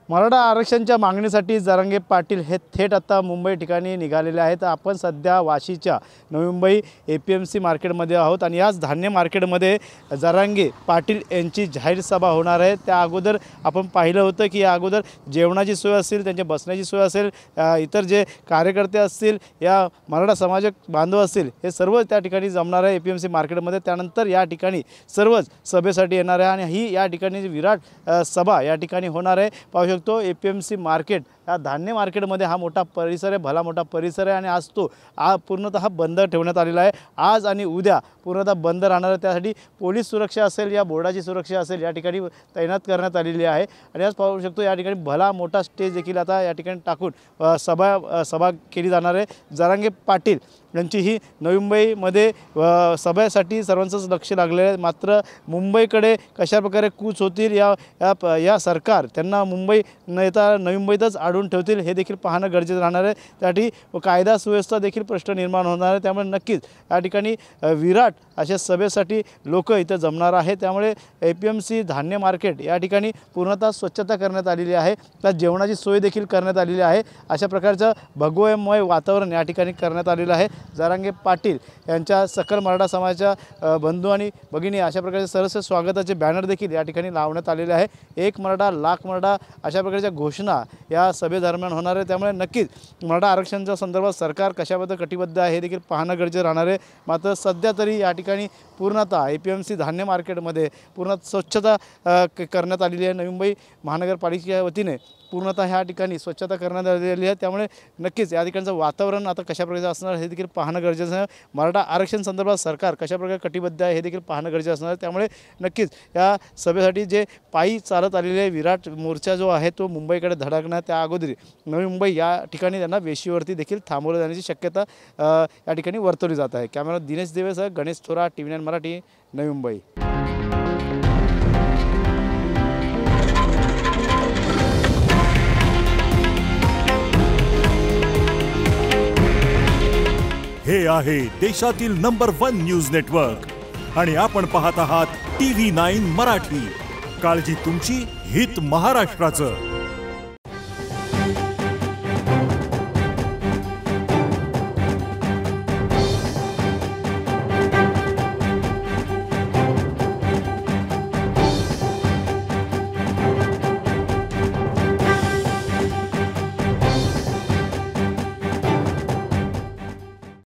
मराठा आरक्षणाच्या मागणीसाठी जरांगे पाटील हे थेट आता मुंबई ठिकाणी निघालेले आहेत। आपण सध्या वाशीच्या नवी मुंबई APMC मार्केटमध्ये आहोत आणि याच धान्य मार्केटमध्ये जरांगे पाटील यांची जाहीर सभा होणार आहे। त्या अगोदर आपण पाहिलं होतं की या अगोदर जेवणाची सोय असेल, त्यांच्या बसण्याची सोय असेल, इतर जे कार्यकर्ते असतील, या मराठा समाज बांधव असतील, हे सर्व त्या ठिकाणी जमणार आहे APMC मार्केटमध्ये। त्यानंतर या ठिकाणी सर्वच सभेसाठी येणार आहे आणि ही या ठिकाणी विराट सभा या ठिकाणी होणार आहे। पाहू शकतो APMC मार्केट या धान्य मार्केटमध्ये हा मोठा परिसर आहे, भला मोठा परिसर आहे आणि आज तो पूर्णतः बंद ठेवण्यात आलेला आहे। आज आणि उद्या पूर्णतः बंद राहणार आहे। त्यासाठी पोलीस सुरक्षा असेल, या बोर्डाची सुरक्षा असेल, या ठिकाणी तैनात करण्यात आलेली आहे। आणि आज पाहू शकतो या ठिकाणी भला मोठा स्टेज देखील आता या ठिकाणी टाकून सभा केली जाणार आहे। जरांगे पाटील यांची ही नवी मुंबईमध्ये सभेसाठी सर्वांचंच लक्ष लागलेलं आहे। मात्र मुंबईकडे कशा प्रकारे कूच होतील, या सरकार त्यांना मुंबई नेता नवी मुंबईतच आढळून ठेवतील हे देखील पाहणं गरजेचं राहणार आहे। त्यासाठी कायदा सुव्यवस्था देखील प्रश्न निर्माण होणार आहे। त्यामुळे नक्कीच या ठिकाणी विराट अशा सभेसाठी लोक इथं जमणार आहे। त्यामुळे APMC धान्य मार्केट या ठिकाणी पूर्णतः स्वच्छता करण्यात आलेली आहे, त्यात जेवणाची सोय देखील करण्यात आलेली आहे। अशा प्रकारचं भगवमय वातावरण या ठिकाणी करण्यात आलेलं आहे। जरांगे पाटील यांच्या सकल मराठा समाजाच्या बंधू आणि भगिनी अशा प्रकारचे सरस स्वागताचे बॅनर देखील या ठिकाणी लावण्यात आलेले आहे। एक मराठा लाख मराठा अशा प्रकारच्या घोषणा या सभेदरम्यान होणार आहे। त्यामुळे नक्कीच मराठा आरक्षणाच्या संदर्भात सरकार कशाबद्दल कटिबद्ध आहे हे देखील पाहणं गरजेचं राहणार आहे। मात्र सध्या तरी या ठिकाणी पूर्णतः APMC धान्य मार्केटमध्ये पूर्ण स्वच्छता करण्यात आलेली आहे। नवी मुंबई महानगरपालिकेच्या वतीने पूर्णतः ह्या ठिकाणी स्वच्छता करण्यात आलेली आहे। त्यामुळे नक्कीच या ठिकाणचं वातावरण आता कशा प्रकारचं असणार हे देखील पाहणं गरजेचं आहे। मराठा आरक्षण संदर्भात सरकार कशा प्रकारे कटिबद्ध आहे हे देखील पाहणं गरजेचं असणार आहे। त्यामुळे नक्कीच या सभेसाठी जे पायी चालत आलेले विराट मोर्चा जो आहे तो मुंबईकडे धडकणार, त्या अगोदर नवी मुंबई या ठिकाणी त्यांना वेशीवरती देखील थांबवलं जाण्याची शक्यता या ठिकाणी वर्तवली जात आहे। Camera Dinesh देवेसह Ganesh Thorat, TV9 Marathi, Navi Mumbai. हे आहे देशातील नंबर 1 न्यूज नेटवर्क आणि आपण पाहत आहात TV9 मराठी। काळजी तुमची, हित महाराष्ट्राचं।